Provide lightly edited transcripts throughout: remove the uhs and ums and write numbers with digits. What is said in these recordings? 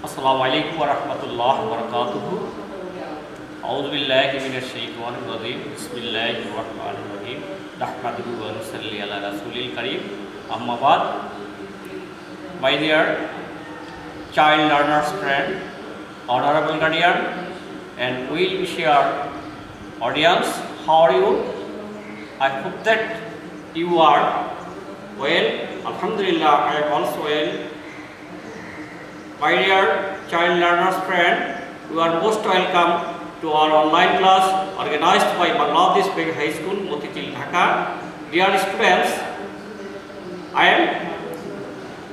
अस्सलामुअलैकुम वरहमतुल्लाहि वबरकातुहू। औज़ु बिल्लाहि मिनश शैतानिर रजीम। बिस्मिल्लाहिर रहमानिर रहीम। नहमदुहु व नुसल्ली अला रसूलिल करीम। अम्मा बाद। My dear child learners friend, honorable guardian, and well-wisher audience, how are you? I hope that you are well. Alhamdulillah, I am also well. My dear child learners friend, you are most welcome to our online class organized by Bangladesh Public High School, Motichil, Dhaka. Dear students, I am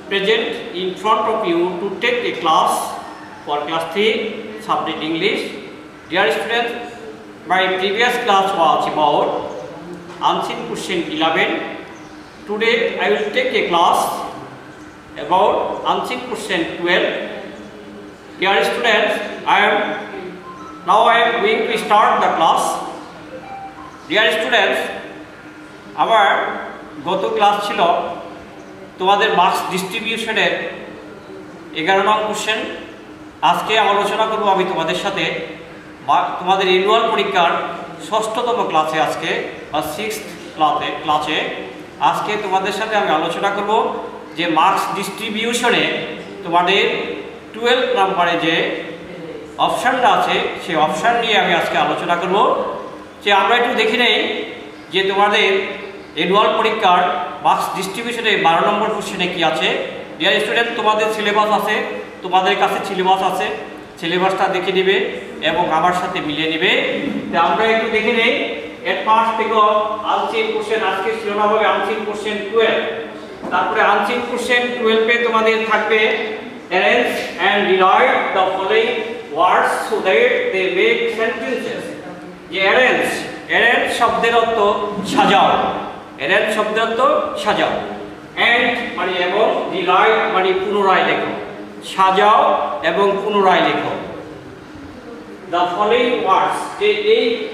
present in front of you to take a class for class 3 subject English. Dear students, my previous class was about Unseen Question 11. Today I will take a class about Unseen Question 12. Dear students, I am going to start the class. Dear students, our গত class ছিল তোমাদের marks ডিস্ট্রিবিউশনের 11 নং question. আজকে আলোচনা করব আমি তোমাদের সাথে তোমাদের অ্যানুয়াল পরীক্ষার 6ষ্ঠতম ক্লাসে আজকে বা 6th ক্লাসে আজকে তোমাদের সাথে আমি আলোচনা করব যে মার্কস ডিস্ট্রিবিউশনে তোমাদের 12 নম্বরে যে অপশানটা আছে সেই অপশান নিয়ে আমি আজকে আলোচনা করব। যে আমরা একটু দেখে নেই যে তোমাদের অ্যানুয়াল পরীক্ষার মার্কস ডিস্ট্রিবিউশনে 12 নম্বর কোশ্চেনে কি আছে। ডিয়ার স্টুডেন্ট, তোমাদের সিলেবাস আছে, তোমাদের কাছে সিলেবাস আছে, সিলেবাসটা দেখে নেবে এবং আমার সাথে মিলিয়ে নেবে। তো আমরা একটু দেখে নেই এর ফার্স্ট থেকে আনসিন কোশ্চেন। আজকে শিরোনাম হবে আনসিন কোশ্চেন 12। তারপরে আনসিন কোশ্চেন 12 এ তোমাদের থাকবে arrange and rewrite the following words so that they make sentences. যে arrange শব্দের অর্থ সাজাও, arrange শব্দের অর্থ সাজাও, and মানে এবং rewrite মানে পুনরায় লেখো, সাজাও এবং পুনরায় লেখো। the following words,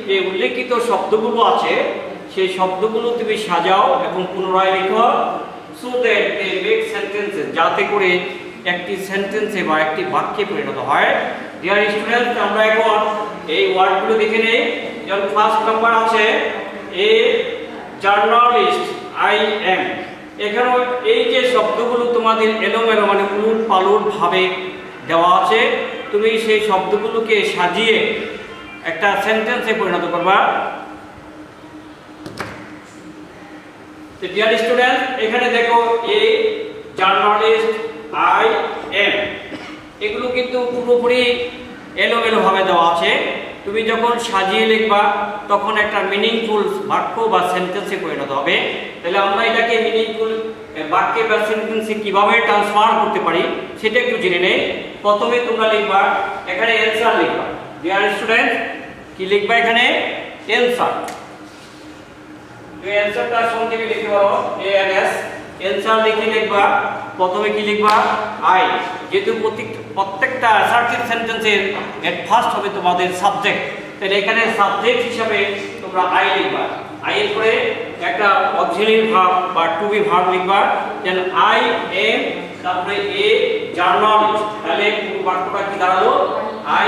যে উল্লেখিত শব্দগুলো আছে সেই শব্দগুলো তুমি সাজাও এবং পুনরায় লেখো so that they make sentences, যাতে করে একটি সেন্টেন্সে বা একটি বাক্যে পরিণত হয়। ডিয়ার স্টুডেন্টস, আমরা এখন এই ওয়ার্ডগুলো দেখে নেই। যেমন ফার্স্ট নাম্বার আছে এ জার্নালিস্ট, আই এম। এখানে এই যে শব্দগুলো তোমাদের এলোমেলো মানে উলট পালট ভাবে দেওয়া আছে, তুমি সেই শব্দগুলোকে সাজিয়ে একটা সেন্টেন্সে পরিণত করবা। তো ডিয়ার স্টুডেন্টস, এখানে দেখো এ জার্নালিস্ট, আই এম, এগুলো কিন্তু পুরোপুরি এলোমেলো ভাবে দেওয়া আছে। তুমি যখন সাজিয়ে লিখবা তখন একটা মিনিংফুল বাক্য বা সেন্টেন্সে পরিণত হবে। তাহলে আমরা এটাকে মিনিংফুল বাক্যে বা সেন্টেন্সে কিভাবে ট্রান্সফার করতে পারি সেটা একটু জেনে নেই। প্রথমে তোমরা লিখবা এখানে অ্যানসার লিখবা। ডিয়ার স্টুডেন্ট, কি লিখবা এখানে? অ্যানসার। তো অ্যানসারটা সংক্ষেপে লিখতে পারো এএনএস। অ্যানসার লিখবা প্রথমে কি লিখবা? আই। যেহেতু প্রত্যেকটা অ্যাসার্টিভ সেন্টেন্সের এট ফার্স্ট হবে তোমাদের সাবজেক্ট, তাহলে এখানে সাবজেক্ট হিসাবে তোমরা আই লিখবা। আই এর পরে একটা অক্সিলারি ভার্ব বা টু বি ভার্ব লিখবা। দেন আই এম, তারপরে এ জার্নালিস্ট। তাহলে পুরো বাক্যটা কি দাঁড়ালো? আই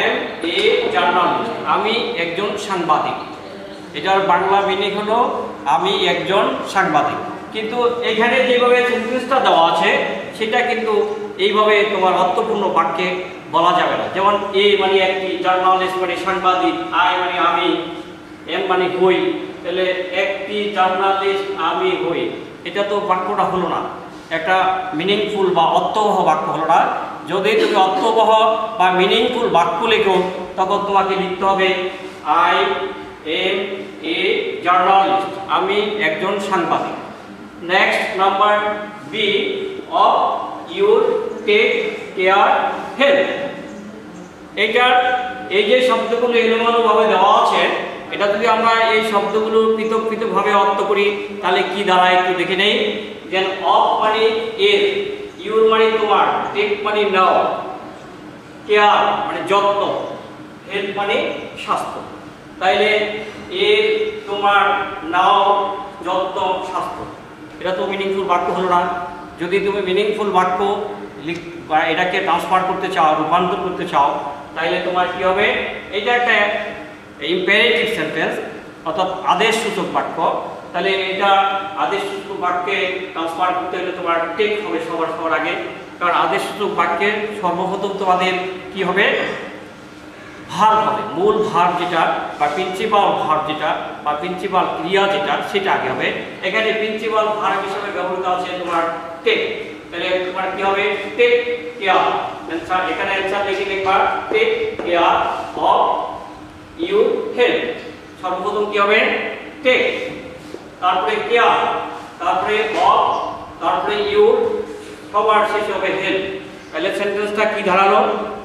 এম এ জার্নালিস্ট, আমি একজন সাংবাদিক। এটার বাংলা মিনিং হলো আমি একজন সাংবাদিক। কিন্তু এখানে যেভাবে সেন্টেন্সটা দেওয়া আছে সেটা কিন্তু এইভাবে তোমার অর্থপূর্ণ বাক্যে বলা যাবে না। যেমন এ মানে একটি, জার্নালিস্ট মানে সাংবাদিক, আই মানে আমি, এম মানে হই। তাহলে একটি জার্নালিস্ট আমি হই, এটা তো বাক্যটা হলো না, একটা মিনিংফুল বা অর্থবহ বাক্য হলো না। যদি তুমি অর্থবহ বা মিনিংফুল বাক্য লেখো তখন তোমাকে লিখতে হবে আই এম এ জার্নালিস্ট, আমি একজন সাংবাদিক। Next number B, of your take care health. এই যে শব্দগুলো এলোমেলোভাবে দেওয়া আছে, এটা যদি আমরা এই শব্দগুলো পৃথক পৃথকভাবে অর্থ করি তাহলে কি দাঁড়ায় একটু দেখে নেই। দেন অফ মানে এর, ইউর মানে তোমার, টেক মানে নাও, কেয়ার মানে যত্ন, হেলথ মানে স্বাস্থ্য। তাইলে এর, তোমার, নাও, যত্ন, স্বাস্থ্য, এটা তো মিনিংফুল বাক্য হলো না। যদি তুমি মিনিংফুল বাক্য বা এটাকে ট্রান্সফার করতে চাও, রূপান্তর করতে চাও, তাইলে তোমার কি হবে, এটা একটা ইম্পারেটিভ সেন্টেন্স অর্থাৎ আদেশসূচক বাক্য। তাহলে এটা আদেশসূচক বাক্যে ট্রান্সফার করতে হলে তোমার টেক হবে সবার আগে, কারণ আদেশসূচক বাক্যের সর্বপ্রথম তোমাদের কি হবে, ভার্ব হবে, মূল ভার্ব যেটা বা প্রিন্সিপাল ভার্ব যেটা বা প্রিন্সিপাল ক্রিয়া যেটা সেটা আগে হবে। এখানে প্রিন্সিপাল ভার্ব হিসেবে ব্যবহৃত আছে তোমার টেক, তাহলে তোমার কি হবে, টেক কেয়ার। आंसर এখানে आंसर লিখবা take care of your health. সর্বপ্রথম কি হবে, টেক, তারপরে কেয়ার, তারপরে অফ, তারপরে ইউর, সবার শেষে হবে হেলথ। তাহলে সেন্টেন্সটা কি দাঁড়ালো,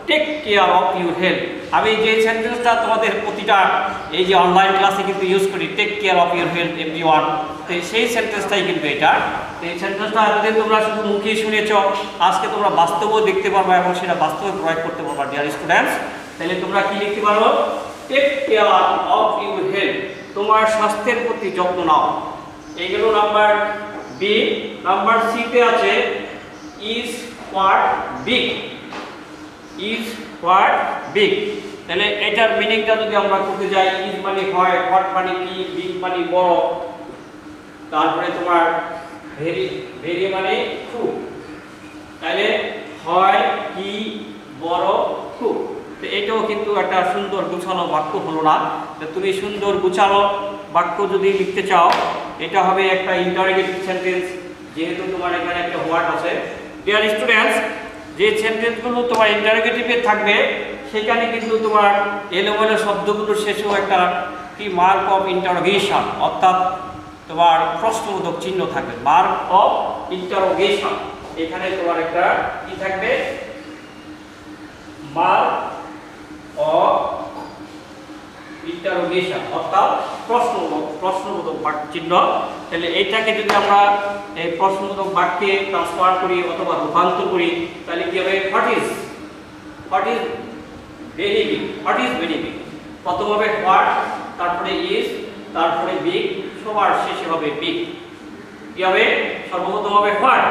take care of your health. আমি যে সেন্টেন্সটা তোমাদের প্রতিটা এই যে অনলাইন ক্লাসে কিন্তু ইউজ করি, take care of your health everyone, তো সেই সেন্টেন্সটাই কিন্তু এটা। তো এই সেন্টেন্সটা এতদিন তোমরা শুধু মুখে শুনেছ, আজকে তোমরা বাস্তবেও দেখতে পারবে এবং সেটা বাস্তবে প্রয়োগ করতে পারবে ডিয়ার স্টুডেন্টস। তাহলে তোমরা কি লিখতে পারো, take care of your health, তোমার স্বাস্থ্যের প্রতি যত্ন নাও। এইগুলো নাম্বার বি। নাম্বার সি তে আছে is what big, is what big. তাহলে এটার মিনিংটা যদি আমরা করতে যাই, ইজ মানে হয়, হোয়াট মানে কি, বিগ মানে বড়, তারপরে তোমার ভেরি, ভেরি মানে খুব। তাহলে হয় কি, বড়, খুব। তো এটাও কিন্তু একটা সুন্দর গুছানো বাক্য হলো না। তো তুমি সুন্দর গুছানো বাক্য যদি লিখতে চাও, এটা হবে একটা ইন্টারোগেটিভ সেন্টেন্স, যেহেতু তোমার এখানে একটা হোয়াট আছে। ডিয়ার স্টুডেন্টস, যে সেন্টেন্সগুলো তোমার ইন্টারোগেটিভে থাকবে সেখানে কিন্তু তোমার এলোমেলো শব্দগুলোর শেষেও একটা কি মার্ক অফ ইন্টারোগেশন অর্থাৎ তোমার প্রশ্নবোধক চিহ্ন থাকবে, মার্ক অফ ইন্টারোগেশন। এখানে তোমার একটা কি থাকবে, মার্ক অফ ইন্টারোগেশন অর্থাৎ প্রশ্নবোধক চিহ্ন। তাহলে এইটাকে যদি আমরা এই প্রশ্নবোধক বাক্যে ট্রান্সফার করি অথবা রূপান্তর করি, তাহলে কি হবে, what is very big, what is very big. প্রথম হবে হোয়াট, তারপরে ইজ, তারপরে বিগ, সবার শেষে হবে বিগ। কি হবে, সর্বপ্রথম হবে হোয়াট।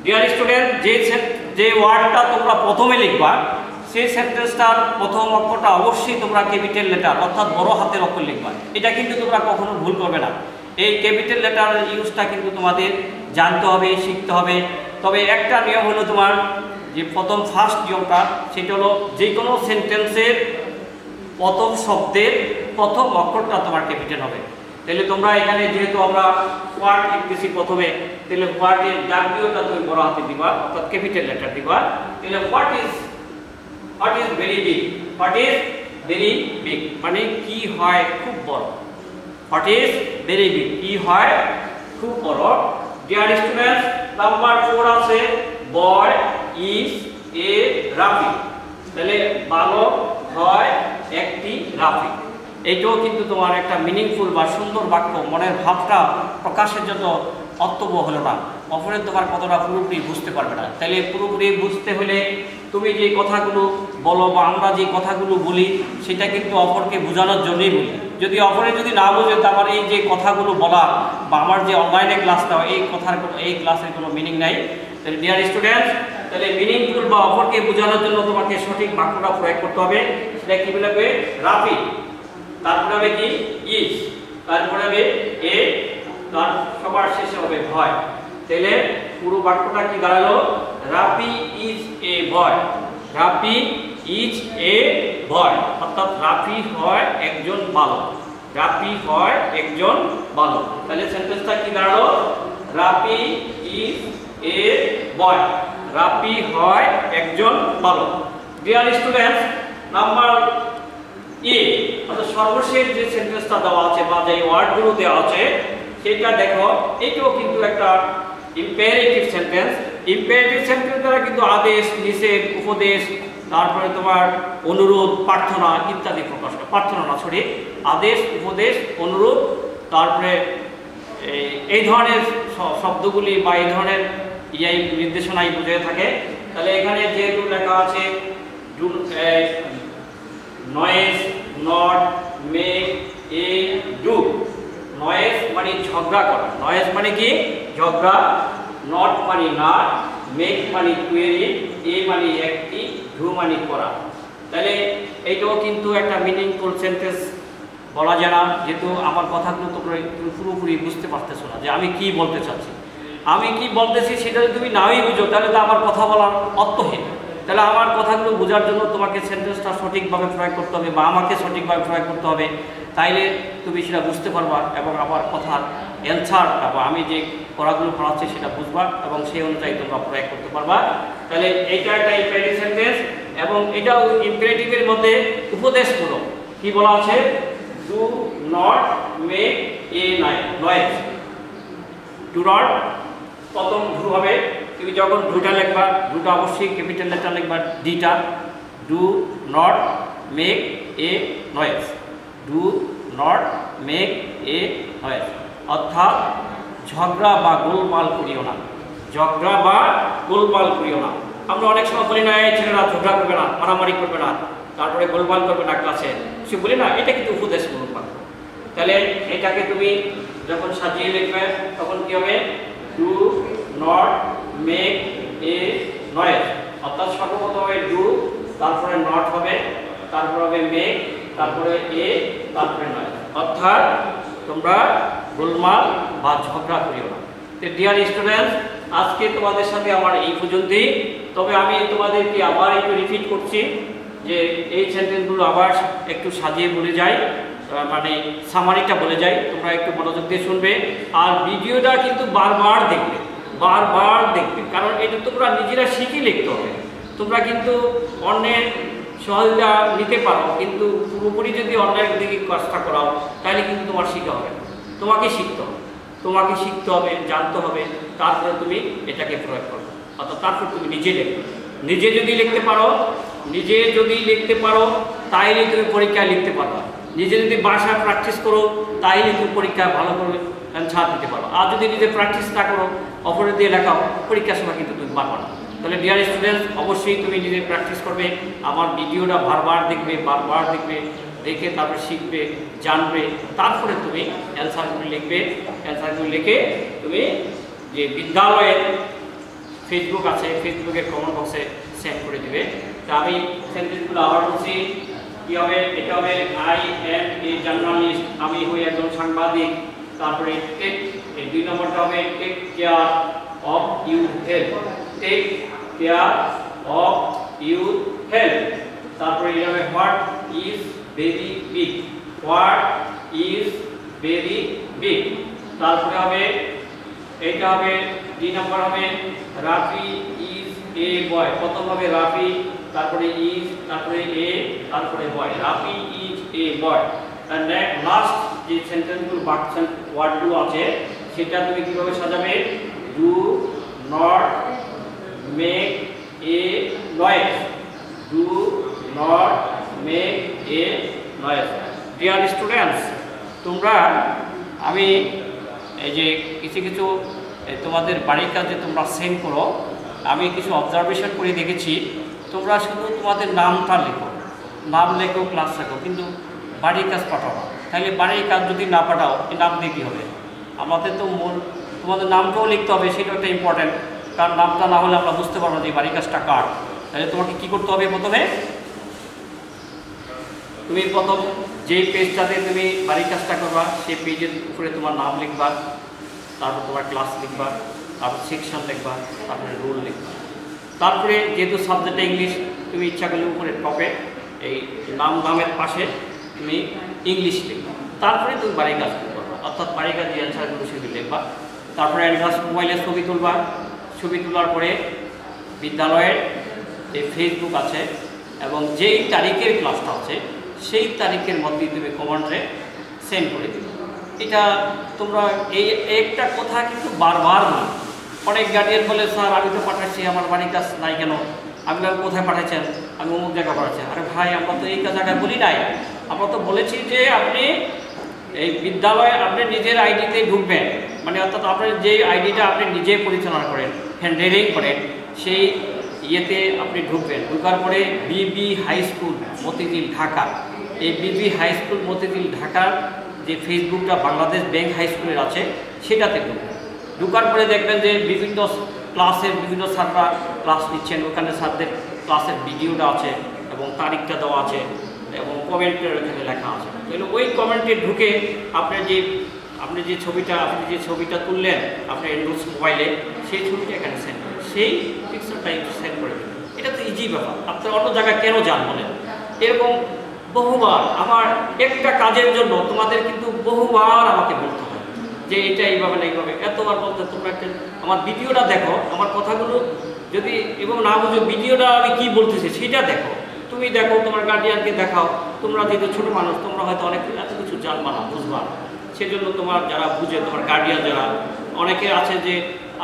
ডিয়ার স্টুডেন্ট, যে ওয়ার্ডটা তোমরা প্রথমে লিখবা সেই সেন্টেন্সটার প্রথম অক্ষরটা অবশ্যই তোমরা ক্যাপিটাল লেটার অর্থাৎ বড় হাতের অক্ষর লিখবা। এটা কিন্তু তোমরা কখনো ভুল করবে না। এই ক্যাপিটাল লেটারের ইউজটা কিন্তু তোমাদের জানতে হবে, শিখতে হবে। তবে একটা নিয়ম হলো তোমার যে প্রথম ফার্স্ট নিয়মটা, সেটা হলো যে কোনো সেন্টেন্সের প্রথম শব্দের প্রথম অক্ষরটা তোমার ক্যাপিটাল হবে। তাহলে তোমরা এখানে যেহেতু আমরা হোয়াট লিখতেছি প্রথমে, তাহলে হোয়াটের ডাব্লিউটা তুমি বড় হাতে দিবা অর্থাৎ ক্যাপিটাল লেটার দিবা। তাহলে what is very big, what is very big মানে কি হয় খুব বড়। হোয়াট ইজ ভেরি বিগ, কি হয় খুব বড়। ডিয়ার স্টুডেন্টস, নাম্বার 4 আছে বয় ইজ এ রাফি। তাহলে বালক হয় একটি রাফি। এটাও কিন্তু তোমার একটা মিনিংফুল বা সুন্দর বাক্য, মনের ভাবটা প্রকাশের জন্য অর্থবহ হলো না, অপরের তোমার কতটা পুরোপুরি বুঝতে পারবে না। তাহলে পুরোপুরি বুঝতে হলে তুমি যে কথাগুলো বলো বা আমরা যে কথাগুলো বলি সেটা কিন্তু অপরকে বোঝানোর জন্যই বলি। যদি অপরে যদি না বোঝে, তারপর এই যে কথাগুলো বলা বা আমার যে অনলাইনে ক্লাসটা এই ক্লাসের কোনো মিনিং নাই। তাহলে ডিয়ার স্টুডেন্টস, তাহলে মিনিংফুল বা অপরকে বোঝানোর জন্য তোমাকে সঠিক বাক্যটা প্রয়োগ করতে হবে। সেটা কি বলবে, রাফি, তারপরে হবে কি ইজ, তারপরে হবে এ, তার সবার শেষে হবে ভয়। তাহলে পুরো বাক্যটা কি দাঁড়ালো, Rafi is a boy, Rafi is a boy অর্থাৎ রাফি হয় একজন বালক, রাফি হয় একজন বালক। তাহলে সেন্টেন্সটা কি দাঁড়ালো, Rafi is a boy, Rafi হয় একজন বালক। ডিয়ার স্টুডেন্টস, নাম্বার এ অর্থাৎ সর্বশেষ যে সেন্টেন্সটা দেওয়া আছে বা যে ওয়ার্ডগুলো দেওয়া আছে সেটা দেখো, এটাও কিন্তু একটা ইম্পারেটিভ সেন্টেন্স। ইম্পারেটিভ সেন্টেন্স দ্বারা কিন্তু আদেশ, নিষেধ, উপদেশ, তারপরে তোমার অনুরোধ, প্রার্থনা ইত্যাদি প্রকাশ করে। প্রার্থনা না, সরি, আদেশ, উপদেশ, অনুরোধ, তারপরে এই ধরনের শব্দগুলি বা এই ধরনের নির্দেশনাই বুঝে থাকে। তাহলে এখানে যেহেতু লেখা আছে noise, not, make, A, do. Noise মানে ঝগড়া করা, নয়েজ মানে কি ঝগড়া, নট মানে না, মেক মানে তৈরি, এ মানে একটি, ডু মানে করা। তাহলে এইটাও কিন্তু একটা মিনিংফুল সেন্টেন্স বলা যায় না, যেহেতু আমার কথাগুলো তোমরা পুরোপুরি বুঝতে পারতেছো না যে আমি কি বলতে চাচ্ছি। আমি কি বলতেছি সেটা যদি তুমি নাই বুঝো তাহলে তো আমার কথা বলার অর্থহীন। তাহলে আমার কথাগুলো বোঝার জন্য তোমাকে সেন্টেন্সটা সঠিকভাবে প্রয়োগ করতে হবে বা আমাকে সঠিকভাবে প্রয়োগ করতে হবে, তাইলে তুমি সেটা বুঝতে পারবা এবং আমার কথার অ্যান্সার বা আমি যে পড়াগুলো পড়াচ্ছি সেটা বুঝবা এবং সেই অনুযায়ী তোমরা প্রয়োগ করতে পারবা। তাহলে এইটা একটা ইম্পারেটিভ সেন্টেন্স এবং এটাও ইম্পারেটিভের মধ্যে উপদেশমূলক। কি বলা আছে? Do not make a noise. Do not, প্রথম ডু হবে, তুমি যখন ডুটা লিখবা, ডুটা অবশ্যই ক্যাপিটাল লেটার লিখবা, ডিটা। Do not make a noise, do not make a noise, অর্থাৎ ঝগড়া বা গোলমাল করিও না, ঝগড়া বা গোলমাল করিও না। আমরা অনেক সময় বলি না এই ছেলেরা ঝগড়া করবে না, মারামারি করবে না, তারপরে গোলমাল করবে না ক্লাসে, সে বলি না, এটা কিন্তু উপদেশমূলক বাক্য। তাহলে এটাকে তুমি যখন সাজিয়ে লিখবে তখন কি হবে? Do not make a noise, অর্থাৎ সর্বপ্রথম হবে ডু, তারপরে নট হবে, তারপর হবে মেক, তারপরে এ, তারপরে নয়েজ, অর্থাৎ তোমরা গোলমাল বা ঝগড়া করিও না। তো ডিয়ার স্টুডেন্টস, আজকে তোমাদের সাথে আমার এই পর্যন্তই। তবে আমি তোমাদেরকে আবার একটু রিপিট করছি যে এই সেন্টেন্সগুলো আবার একটু সাজিয়ে বলে যাই, মানে সামারিটা বলে যাই, তোমরা একটু মনোযোগ দিয়ে শুনবে আর ভিডিওটা কিন্তু বারবার দেখবে, বারবার দেখবে, কারণ এটা তোমরা নিজেরা শিখে লিখতে হবে। তোমরা কিন্তু অন্যের সহযোগিতা নিতে পারো, কিন্তু পুরোপুরি যদি অন্যের দিকে কাজটা করাও তাহলে কিন্তু তোমার শিখা হবে না। তোমাকে শিখতে হবে, তোমাকে শিখতে হবে, জানতে হবে, তারপরে তুমি এটাকে প্রয়োগ করবে, অর্থাৎ তারপর তুমি নিজে লিখবে। নিজে যদি লিখতে পারো তাইলে তুমি পরীক্ষায় লিখতে পারবা। নিজে যদি বাসায় প্র্যাকটিস করো তাইলে তুমি পরীক্ষায় ভালো করে অ্যান্সার দিতে পারো। আর যদি নিজে প্র্যাকটিস না করো, অপরে দিয়ে লেখাও, পরীক্ষার সময় কিন্তু তুমি পারবা না। তাহলে ডিয়ার স্টুডেন্টস, অবশ্যই তুমি নিজে প্র্যাকটিস করবে, আমার ভিডিওটা বারবার দেখবে, দেখে তারপরে শিখবে, জানবে, তারপরে তুমি অ্যান্সারগুলো লিখবে। অ্যান্সারগুলো লিখে তুমি যে বিদ্যালয়ের ফেসবুক আছে, ফেসবুকের কমেন্ট বক্সে সেন্ড করে দিবে। তা আমি সেন্টেন্সগুলো আবার বলছি, কী হবে? এটা হবে আই এম এ জার্নালিস্ট, আমি হই একজন সাংবাদিক। তারপরে টেক, এই 2 নম্বরটা হবে take care of your health, take care of your health. তারপরে এটা হবে what is very big, what is very big. তারপরে হবে এইটা হবে 2 নম্বর হবে রাফি ইজ এ বয়, প্রথম হবে রাফি, তারপরে ইজ, তারপরে এ, তারপরে boy, Rafi is a boy. আর লাস্ট যে সেন্টেন্সগুলো বাক্য ওয়ার্ডগুলো আছে সেটা তুমি কিভাবে সাজাবে? Do not make a noise, do not make a noise. Dear students, তোমরা আমি এই যে কিছু তোমাদের বাড়ির কাজে তোমরা সেন্ড করো, আমি কিছু অবজারভেশন করে দেখেছি, তোমরা শুধু তোমাদের নামটা লেখো, নাম লেখো, ক্লাস লেখো, কিন্তু বাড়ির কাজ পাঠাও না। তাহলে বাড়ির কাজ যদি না পাঠাও, এই নাম দিয়ে কী হবে? আমাদের তো তোমাদের নামটাও লিখতে হবে, সেটা একটা ইম্পর্টেন্ট, কারণ নামটা না হলে আমরা বুঝতে পারবো যে বাড়ির কাজটা কার। তাহলে তোমাকে কী করতে হবে? প্রথমে তুমি প্রথম যেই পেজটাতে তুমি বাড়ির কাজটা করবা সেই পেজের উপরে তোমার নাম লিখবা, তারপর তোমার ক্লাস লিখবা, তারপর সেকশন লিখবা, তারপরে রোল লিখবা। তারপরে যেহেতু সাবজেক্টটা ইংলিশ, তুমি ইচ্ছা করলে উপরে টপে এই নামের পাশে তুমি ইংলিশ লিখবা, তারপরে তুমি বাড়ির কাজ করবা, অর্থাৎ বাড়ির কাজ যে অ্যান্সারগুলো সেগুলো লিখবা। তারপরে অ্যাড্রেস মোবাইলে ছবি তুলবা, ছবি তোলার পরে বিদ্যালয়ের যে ফেসবুক আছে এবং যেই তারিখের ক্লাসটা আছে সেই তারিখের মধ্যে তুমি কমেন্টে সেন্ড করে দিবে। এটা তোমরা এই একটা কথা কিন্তু বারবার না, অনেক গার্ডিয়ান বলে স্যার আমি তো পাঠাচ্ছি, আমার বাড়ির কাজ নাই কেন? আমি কোথায় পাঠাচ্ছেন? আমি অমুক জায়গায় পাঠাচ্ছি। আরে ভাই, আমরা তো এই জায়গায় বলি নাই, আমরা তো বলেছি যে আপনি এই বিদ্যালয়ে আপনি নিজের আইডিতে ঢুকবেন, মানে অর্থাৎ আপনার যে আইডিটা আপনি নিজে পরিচালনা করেন, হ্যান্ডেলিং করেন, সেই ইয়েতে আপনি ঢুকবেন। ঢুকার পরে বিবি হাই স্কুল মতিঝিল ঢাকা, এই বিবি হাই স্কুল মতিঝিল ঢাকার যে ফেসবুকটা বাংলাদেশ ব্যাংক হাই স্কুলের আছে সেটাতে ঢুকবেন। ঢুকার পরে দেখবেন যে বিভিন্ন ক্লাসের বিভিন্ন স্যাররা ক্লাস নিচ্ছেন, ওখানে স্যারদের ক্লাসের ভিডিওটা আছে এবং তারিখটা দেওয়া আছে এবং কমেন্টের ওখানে লেখা আছে। তাহলে ওই কমেন্টে ঢুকে আপনি যে ছবিটা তুললেন আপনার অ্যান্ড্রয়েড মোবাইলে, সেই ছবিটা এখানে সেন্ড করেন, সেই পিকচারটা একটু সেন্ড করে দেবেন। এটা তো ইজি ব্যাপার। আপনার অন্য জায়গায় কেন যান বলেন? এরকম বহুবার আমার একটা কাজের জন্য তোমাদের কিন্তু বহুবার আমাকে বলতে হয় যে এটা এইভাবে না এইভাবে, এতবার বলতে তোমরা একটা আমার ভিডিওটা দেখো, আমার কথাগুলো যদি এবং না বুঝো ভিডিওটা আমি কি বলতেছি সেটা দেখো, তুমি দেখো, তোমার গার্ডিয়ানকে দেখাও। তোমরা যেহেতু ছোটো মানুষ, তোমরা হয়তো অনেক এত কিছু জানবা না, বুঝবা না। সেজন্য তোমার যারা বুঝে, তোমার গার্ডিয়ান যারা, অনেকে আছে যে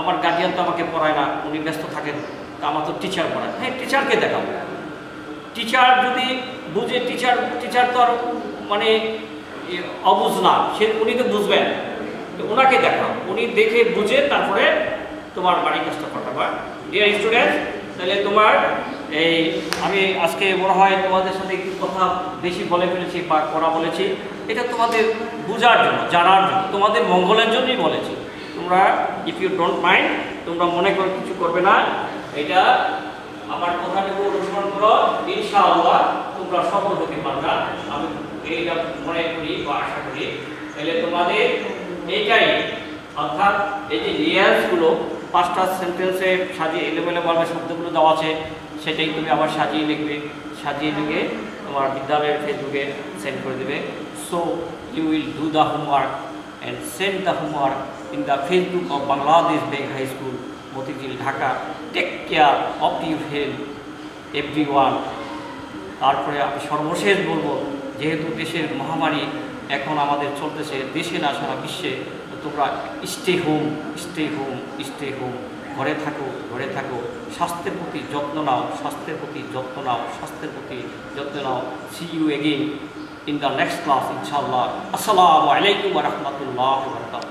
আমার গার্ডিয়ান তো আমাকে পড়ায় না, উনি ব্যস্ত থাকেন, তা আমার তো টিচার পড়ায়। হ্যাঁ, টিচারকে দেখাও। টিচার যদি বুঝে, টিচার তো আর মানে অবুঝ না, উনি তো বুঝবেন, তো ওনাকে দেখাও, উনি দেখে বুঝে তারপরে তোমার বাড়ির কাজটা পাঠাবা। ডিয়ার স্টুডেন্ট, তাহলে তোমার আমি আজকে মনে হয় তোমাদের সাথে একটু কথা বেশি বলে ফেলেছি বা করা বলেছি, এটা তোমাদের বোঝার জন্য, জানার জন্য, তোমাদের মঙ্গলের জন্যই বলেছি। তোমরা ইফ ইউ ডোন্ট মাইন্ড, তোমরা মনে করে কিছু করবে না, এটা আমার কথাটুকু অনুসরণ করো, ইনশাআল্লাহ তোমরা সফল হতে পারবে। আমি এইটা মনে করি বা আশা করি। তাহলে তোমাদের এইটাই, অর্থাৎ এই যে রিয়াজগুলো 5টা সেন্টেন্সে সাজিয়ে এলোমেলোভাবে শব্দগুলো দেওয়া আছে, সেটাই তুমি আবার সাজিয়ে লিখবে, সাজিয়ে লিখে তোমার বিদ্যালয়ের ফেসবুকে সেন্ড করে দেবে। So you will do the homework and send the homework in the Facebook of Bangladesh bank high school, Motijheel, Dhaka. Take care of your health everyone. তারপরে আমি সর্বশেষ বলবো, যেহেতু দেশের মহামারী এখন আমাদের চলতেছে, দেশে না সারা বিশ্বে, তোমরা stay home, stay home, stay home. ঘরে থাকো, ঘরে থাকো। স্বাস্থ্যের প্রতি যত্ন নাও, স্বাস্থ্যের প্রতি যত্ন নাও, স্বাস্থ্যের প্রতি যত্ন নাও। See you again in the next class ইনশাআল্লাহ। আসসালামু আলাইকুম ওয়া রাহমাতুল্লাহি ওয়া বারাকাতুহু।